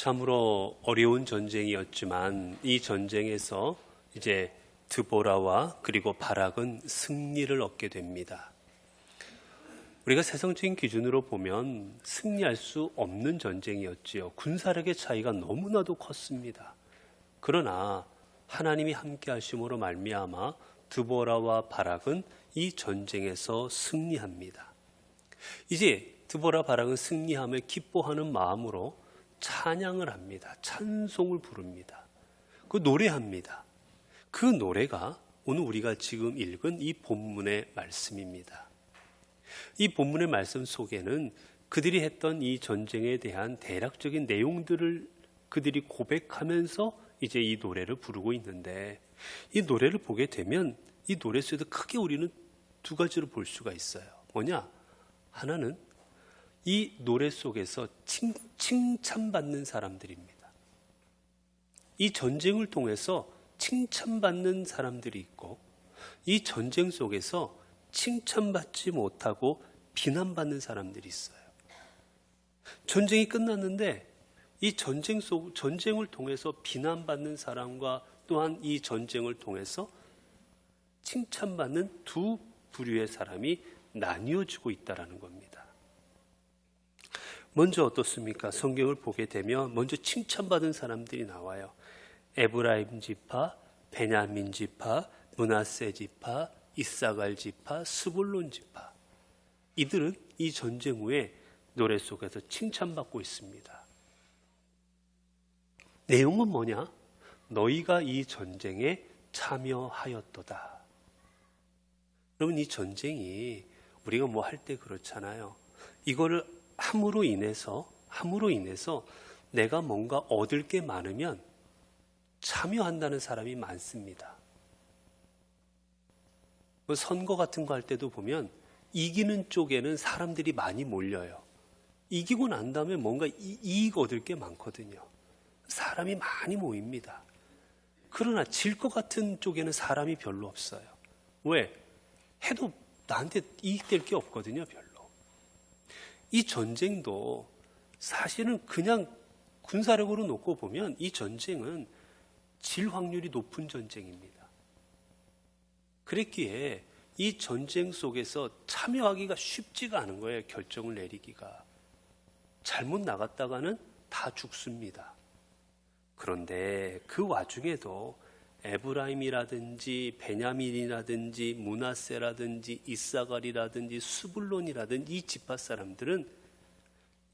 참으로 어려운 전쟁이었지만 이 전쟁에서 이제 드보라와 그리고 바락은 승리를 얻게 됩니다. 우리가 세상적인 기준으로 보면 승리할 수 없는 전쟁이었지요. 군사력의 차이가 너무나도 컸습니다. 그러나 하나님이 함께 하심으로 말미암아 드보라와 바락은 이 전쟁에서 승리합니다. 이제 드보라 바락은 승리함을 기뻐하는 마음으로 찬양을 합니다. 찬송을 부릅니다. 그 노래합니다. 그 노래가 오늘 우리가 지금 읽은 이 본문의 말씀입니다. 이 본문의 말씀 속에는 그들이 했던 이 전쟁에 대한 대략적인 내용들을 그들이 고백하면서 이제 이 노래를 부르고 있는데, 이 노래를 보게 되면 이 노래 속에도 크게 우리는 두 가지로 볼 수가 있어요. 뭐냐? 하나는 이 노래 속에서 칭찬받는 사람들입니다. 이 전쟁을 통해서 칭찬받는 사람들이 있고, 이 전쟁 속에서 칭찬받지 못하고 비난받는 사람들이 있어요. 전쟁이 끝났는데 이 전쟁을 통해서 비난받는 사람과 또한 이 전쟁을 통해서 칭찬받는 두 부류의 사람이 나뉘어지고 있다는 겁니다. 먼저 어떻습니까? 성경을 보게 되면 먼저 칭찬받은 사람들이 나와요. 에브라임 지파, 베냐민 지파, 므낫세 지파, 이사갈 지파, 스불론 지파. 이들은 이 전쟁 후에 노래 속에서 칭찬받고 있습니다. 내용은 뭐냐? 너희가 이 전쟁에 참여하였도다. 여러분, 이 전쟁이 우리가 뭐 할 때 그렇잖아요. 이거를 함으로 인해서 내가 뭔가 얻을 게 많으면 참여한다는 사람이 많습니다. 선거 같은 거 할 때도 보면 이기는 쪽에는 사람들이 많이 몰려요. 이기고 난 다음에 뭔가 이익 얻을 게 많거든요. 사람이 많이 모입니다. 그러나 질 것 같은 쪽에는 사람이 별로 없어요. 왜? 해도 나한테 이익될 게 없거든요, 별로. 이 전쟁도 사실은 그냥 군사력으로 놓고 보면 이 전쟁은 질 확률이 높은 전쟁입니다. 그랬기에 이 전쟁 속에서 참여하기가 쉽지가 않은 거예요. 결정을 내리기가. 잘못 나갔다가는 다 죽습니다. 그런데 그 와중에도 에브라임이라든지 베냐민이라든지 므낫세라든지 이사갈이라든지 스불론이라든지 이 지파 사람들은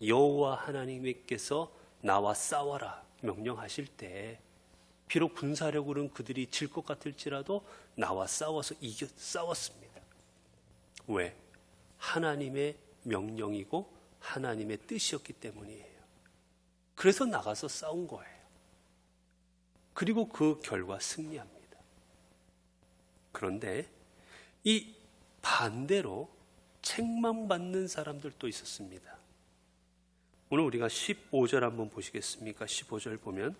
여호와 하나님께서 나와 싸워라 명령하실 때 비록 군사력으로는 그들이 질 것 같을지라도 나와 싸웠습니다. 왜? 하나님의 명령이고 하나님의 뜻이었기 때문이에요. 그래서 나가서 싸운 거예요. 그리고 그 결과 승리합니다. 그런데 이 반대로 책망받는 사람들도 있었습니다. 오늘 우리가 15절 한번 보시겠습니까? 15절 보면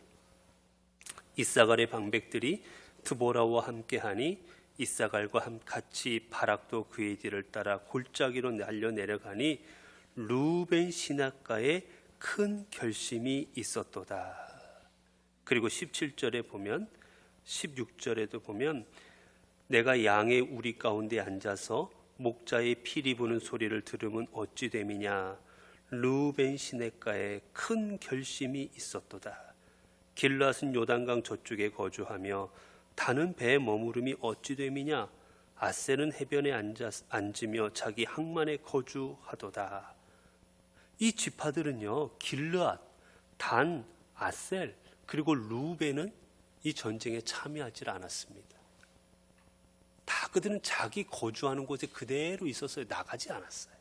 이사갈의 방백들이 드보라와 함께하니 이사갈과 같이 바락도 그의 뒤를 따라 골짜기로 날려 내려가니 루벤 시냇가에 큰 결심이 있었도다. 그리고 17절에 보면 16절에도 보면 내가 양의 우리 가운데 앉아서 목자의 피리 부는 소리를 들으면 어찌 됨이냐. 루벤 시냇가에 큰 결심이 있었도다. 길앗은 요단강 저쪽에 거주하며 다는 배에 머무름이 어찌 됨이냐. 아셀은 해변에 앉으며 자기 항만에 거주하도다. 이 지파들은요, 길앗, 단, 아셀 그리고 루벤은 이 전쟁에 참여하지 않았습니다. 다 그들은 자기 거주하는 곳에 그대로 있어서 나가지 않았어요.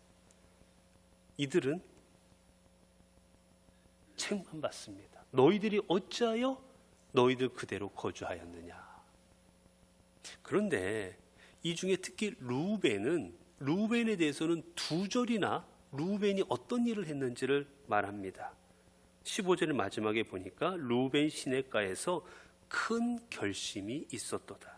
이들은 책망받습니다. 너희들이 어찌하여 너희들 그대로 거주하였느냐. 그런데 이 중에 특히 루벤에 대해서는 두 절이나 루벤이 어떤 일을 했는지를 말합니다. 15절의 마지막에 보니까 루벤 시냇가에서 큰 결심이 있었도다.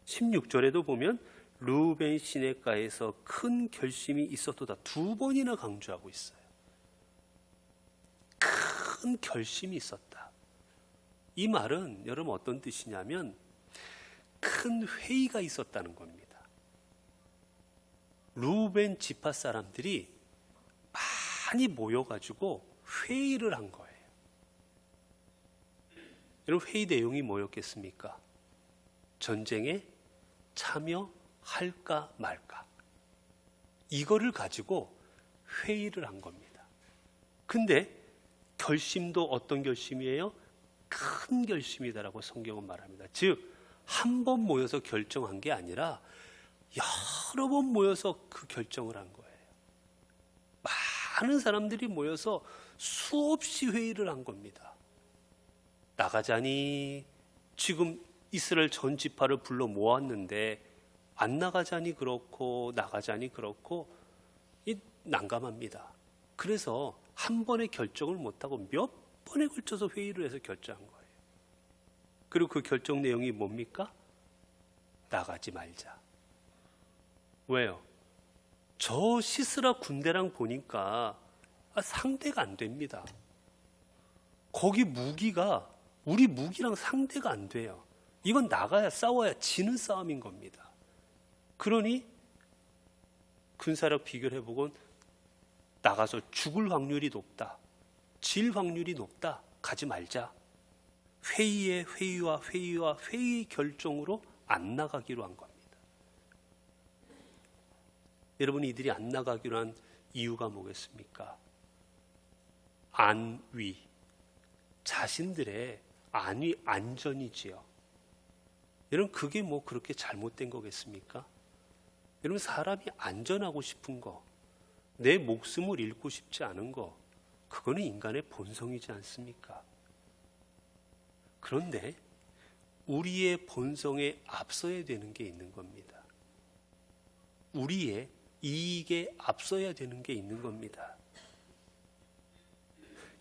16절에도 보면 루벤 시냇가에서 큰 결심이 있었도다. 두 번이나 강조하고 있어요. 큰 큰 결심이 있었다. 이 말은 여러분 어떤 뜻이냐면 큰 회의가 있었다는 겁니다. 루벤 지파 사람들이 많이 모여가지고 회의를 한 거예요. 여러분 회의 내용이 뭐였겠습니까? 전쟁에 참여할까 말까. 이거를 가지고 회의를 한 겁니다. 근데 결심도 어떤 결심이에요? 큰 결심이다라고 성경은 말합니다. 즉, 한 번 모여서 결정한 게 아니라 여러 번 모여서 그 결정을 한 거예요. 많은 사람들이 모여서 수없이 회의를 한 겁니다. 나가자니 지금 이스라엘 전 지파를 불러 모았는데 안 나가자니 그렇고 나가자니 그렇고 난감합니다. 그래서 한 번에 결정을 못하고 몇 번에 걸쳐서 회의를 해서 결정한 거예요. 그리고 그 결정 내용이 뭡니까? 나가지 말자. 왜요? 저 시스라 군대랑 보니까 상대가 안 됩니다. 거기 무기가 우리 무기랑 상대가 안 돼요. 이건 나가야 싸워야 지는 싸움인 겁니다. 그러니 군사력 비교를 해보곤 나가서 죽을 확률이 높다. 질 확률이 높다. 가지 말자. 회의의 회의 결정으로 안 나가기로 한 겁니다. 여러분 이들이 안 나가기로 한 이유가 뭐겠습니까? 안위. 자신들의 안위 안전이지요. 여러분 그게 뭐 그렇게 잘못된 거겠습니까? 여러분 사람이 안전하고 싶은 거, 내 목숨을 잃고 싶지 않은 거, 그거는 인간의 본성이지 않습니까? 그런데 우리의 본성에 앞서야 되는 게 있는 겁니다. 우리의 이익에 앞서야 되는 게 있는 겁니다.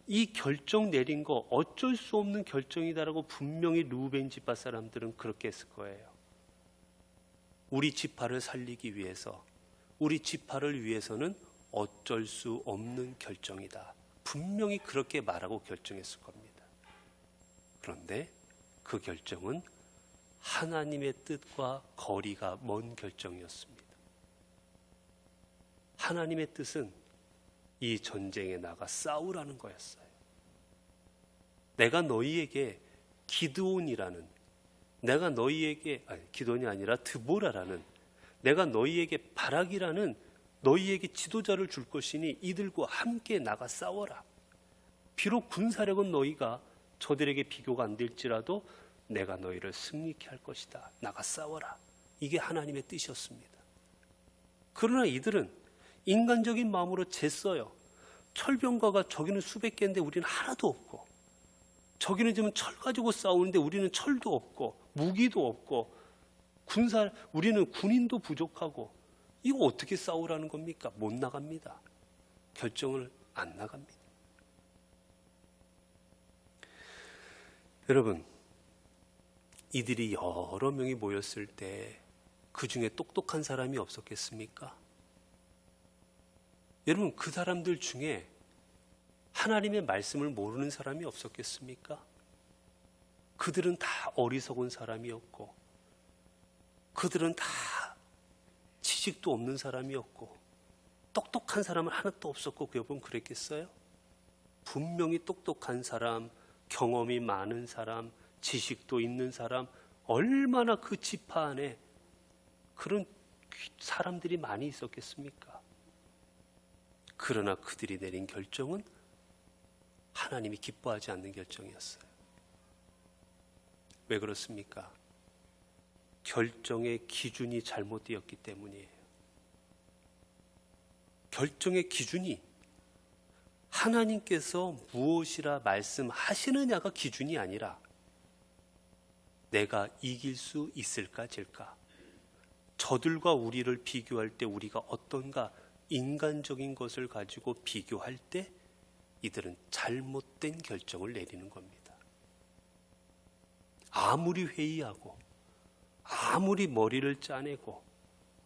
이 결정 내린 거 어쩔 수 없는 결정이다라고 분명히 루벤 지파 사람들은 그렇게 했을 거예요. 우리 지파를 살리기 위해서, 우리 지파를 위해서는 어쩔 수 없는 결정이다. 분명히 그렇게 말하고 결정했을 겁니다. 그런데 그 결정은 하나님의 뜻과 거리가 먼 결정이었습니다. 하나님의 뜻은 이 전쟁에 나가 싸우라는 거였어요. 내가 너희에게 기드온이라는, 내가 너희에게 기드온이 아니라 드보라라는, 내가 너희에게 바락이라는 너희에게 지도자를 줄 것이니 이들과 함께 나가 싸워라. 비록 군사력은 너희가 저들에게 비교가 안 될지라도 내가 너희를 승리케 할 것이다. 나가 싸워라. 이게 하나님의 뜻이었습니다. 그러나 이들은 인간적인 마음으로 쟀어요. 철병과가 저기는 수백 개인데 우리는 하나도 없고, 저기는 지금 철 가지고 싸우는데 우리는 철도 없고 무기도 없고 우리는 군인도 부족하고, 이거 어떻게 싸우라는 겁니까? 못 나갑니다. 결정을 안 나갑니다. 여러분, 이들이 여러 명이 모였을 때 그 중에 똑똑한 사람이 없었겠습니까? 여러분, 그 사람들 중에 하나님의 말씀을 모르는 사람이 없었겠습니까? 그들은 다 어리석은 사람이었고, 그들은 다 지식도 없는 사람이었고, 똑똑한 사람은 하나도 없었고, 그 여러분 그랬겠어요? 분명히 똑똑한 사람, 경험이 많은 사람, 지식도 있는 사람, 얼마나 그 지파 안에 그런 사람들이 많이 있었겠습니까? 그러나 그들이 내린 결정은 하나님이 기뻐하지 않는 결정이었어요. 왜 그렇습니까? 결정의 기준이 잘못되었기 때문이에요. 결정의 기준이 하나님께서 무엇이라 말씀하시느냐가 기준이 아니라 내가 이길 수 있을까 질까, 저들과 우리를 비교할 때 우리가 어떤가, 인간적인 것을 가지고 비교할 때 이들은 잘못된 결정을 내리는 겁니다. 아무리 회의하고 아무리 머리를 짜내고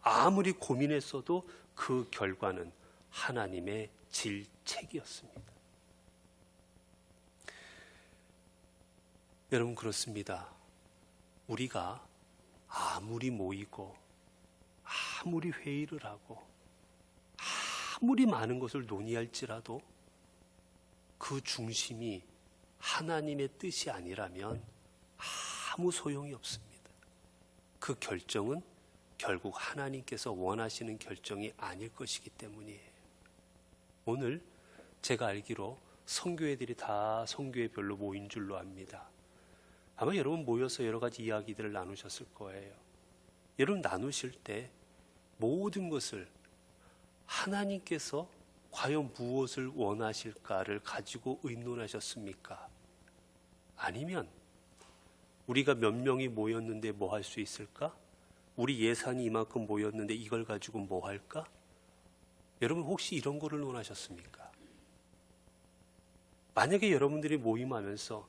아무리 고민했어도 그 결과는 하나님의 질책이었습니다. 여러분 그렇습니다. 우리가 아무리 모이고 아무리 회의를 하고 아무리 많은 것을 논의할지라도 그 중심이 하나님의 뜻이 아니라면 아무 소용이 없습니다. 그 결정은 결국 하나님께서 원하시는 결정이 아닐 것이기 때문이에요. 오늘 제가 알기로 선교회들이 다 선교회별로 모인 줄로 압니다. 아마 여러분 모여서 여러 가지 이야기들을 나누셨을 거예요. 여러분 나누실 때 모든 것을 하나님께서 과연 무엇을 원하실까를 가지고 의논하셨습니까? 아니면 우리가 몇 명이 모였는데 뭐 할 수 있을까? 우리 예산이 이만큼 모였는데 이걸 가지고 뭐 할까? 여러분 혹시 이런 거를 논하셨습니까? 만약에 여러분들이 모임하면서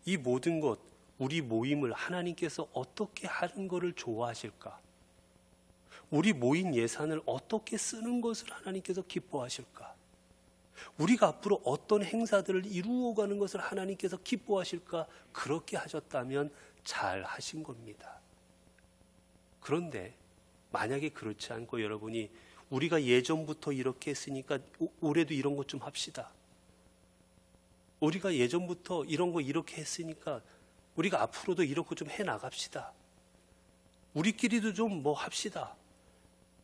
이 모든 것, 우리 모임을 하나님께서 어떻게 하는 것을 좋아하실까? 우리 모인 예산을 어떻게 쓰는 것을 하나님께서 기뻐하실까? 우리가 앞으로 어떤 행사들을 이루어가는 것을 하나님께서 기뻐하실까? 그렇게 하셨다면 잘 하신 겁니다. 그런데 만약에 그렇지 않고 여러분이 우리가 예전부터 이렇게 했으니까 올해도 이런 것 좀 합시다. 우리가 예전부터 이런 거 이렇게 했으니까 우리가 앞으로도 이런 거 좀 해나갑시다. 우리끼리도 좀 뭐 합시다.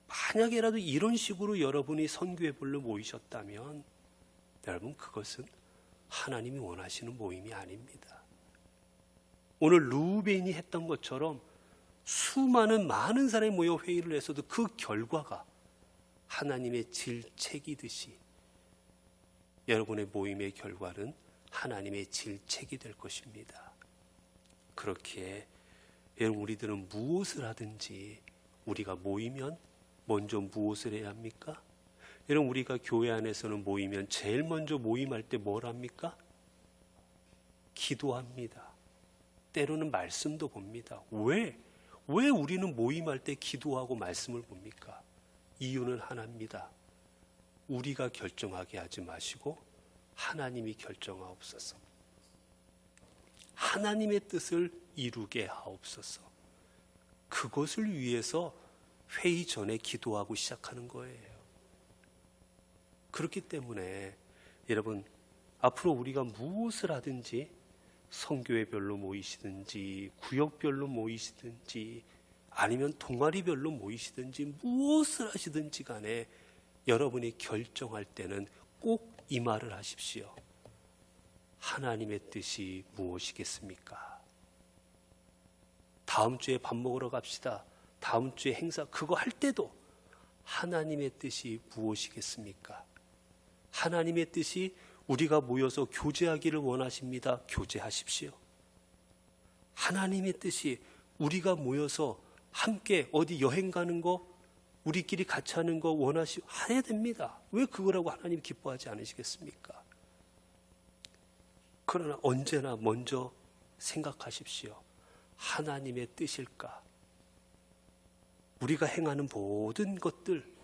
만약에라도 이런 식으로 여러분이 선교회별로 모이셨다면 여러분 그것은 하나님이 원하시는 모임이 아닙니다. 오늘 루벤이 했던 것처럼 많은 사람이 모여 회의를 했어도 그 결과가 하나님의 질책이듯이 여러분의 모임의 결과는 하나님의 질책이 될 것입니다. 그렇기에 여러분 우리들은 무엇을 하든지 우리가 모이면 먼저 무엇을 해야 합니까? 여러분 우리가 교회 안에서는 모이면 제일 먼저 모임할 때 뭘 합니까? 기도합니다. 때로는 말씀도 봅니다. 왜 우리는 모임할 때 기도하고 말씀을 봅니까? 이유는 하나입니다. 우리가 결정하게 하지 마시고 하나님이 결정하옵소서. 하나님의 뜻을 이루게 하옵소서. 그것을 위해서 회의 전에 기도하고 시작하는 거예요. 그렇기 때문에 여러분 앞으로 우리가 무엇을 하든지 선교회별로 모이시든지 구역별로 모이시든지 아니면 동아리별로 모이시든지 무엇을 하시든지 간에 여러분이 결정할 때는 꼭 이 말을 하십시오. 하나님의 뜻이 무엇이겠습니까? 다음 주에 밥 먹으러 갑시다. 다음 주에 행사 그거 할 때도 하나님의 뜻이 무엇이겠습니까? 하나님의 뜻이 우리가 모여서 교제하기를 원하십니다. 교제하십시오. 하나님의 뜻이 우리가 모여서 함께 어디 여행 가는 거 우리끼리 같이 하는 거 해야 됩니다. 왜 그거라고 하나님 기뻐하지 않으시겠습니까? 그러나 언제나 먼저 생각하십시오. 하나님의 뜻일까? 우리가 행하는 모든 것들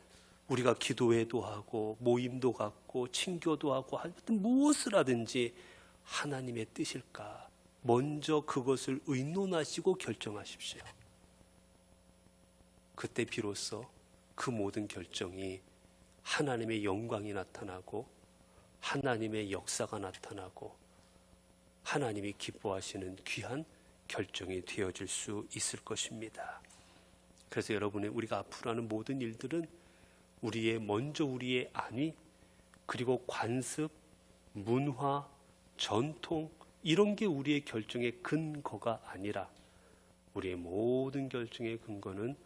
우리가 기도회도 하고 모임도 갖고 친교도 하고 하여튼 무엇을 하든지 하나님의 뜻일까? 먼저 그것을 의논하시고 결정하십시오. 그때 비로소 그 모든 결정이 하나님의 영광이 나타나고 하나님의 역사가 나타나고 하나님이 기뻐하시는 귀한 결정이 되어질 수 있을 것입니다. 그래서 여러분의 우리가 앞으로 하는 모든 일들은 먼저 우리의 안위 그리고 관습, 문화, 전통 이런 게 우리의 결정의 근거가 아니라 우리의 모든 결정의 근거는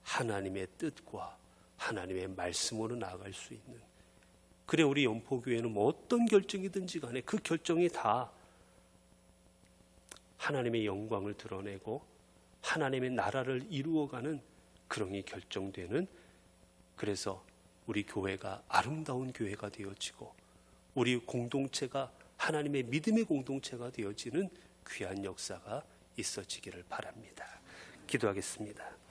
하나님의 뜻과 하나님의 말씀으로 나아갈 수 있는 그래 우리 연포교회는 뭐 어떤 결정이든지 간에 그 결정이 다 하나님의 영광을 드러내고 하나님의 나라를 이루어가는 그런 게 결정되는 그래서 우리 교회가 아름다운 교회가 되어지고 우리 공동체가 하나님의 믿음의 공동체가 되어지는 귀한 역사가 있어지기를 바랍니다. 기도하겠습니다.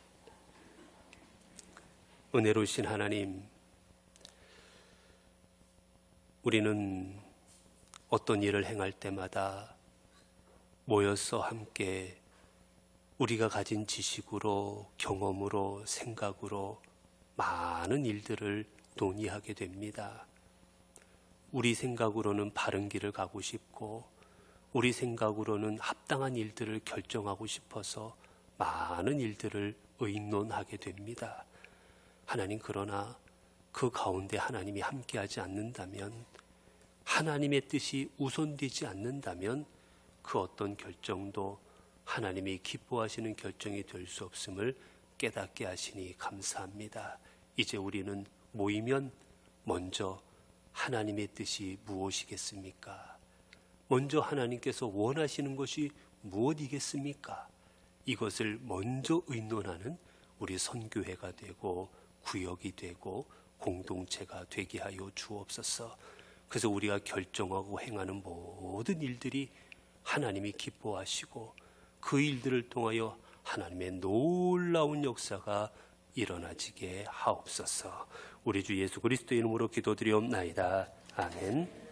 은혜로우신 하나님, 우리는 어떤 일을 행할 때마다 모여서 함께 우리가 가진 지식으로, 경험으로, 생각으로 많은 일들을 논의하게 됩니다. 우리 생각으로는 바른 길을 가고 싶고, 우리 생각으로는 합당한 일들을 결정하고 싶어서 많은 일들을 의논하게 됩니다. 하나님, 그러나 그 가운데 하나님이 함께하지 않는다면, 하나님의 뜻이 우선되지 않는다면 그 어떤 결정도 하나님이 기뻐하시는 결정이 될 수 없음을 깨닫게 하시니 감사합니다. 이제 우리는 모이면 먼저 하나님의 뜻이 무엇이겠습니까? 먼저 하나님께서 원하시는 것이 무엇이겠습니까? 이것을 먼저 의논하는 우리 선교회가 되고 구역이 되고 공동체가 되게 하여 주옵소서. 그래서 우리가 결정하고 행하는 모든 일들이 하나님이 기뻐하시고 그 일들을 통하여 하나님의 놀라운 역사가 일어나지게 하옵소서. 우리 주 예수 그리스도의 이름으로 기도드리옵나이다. 아멘.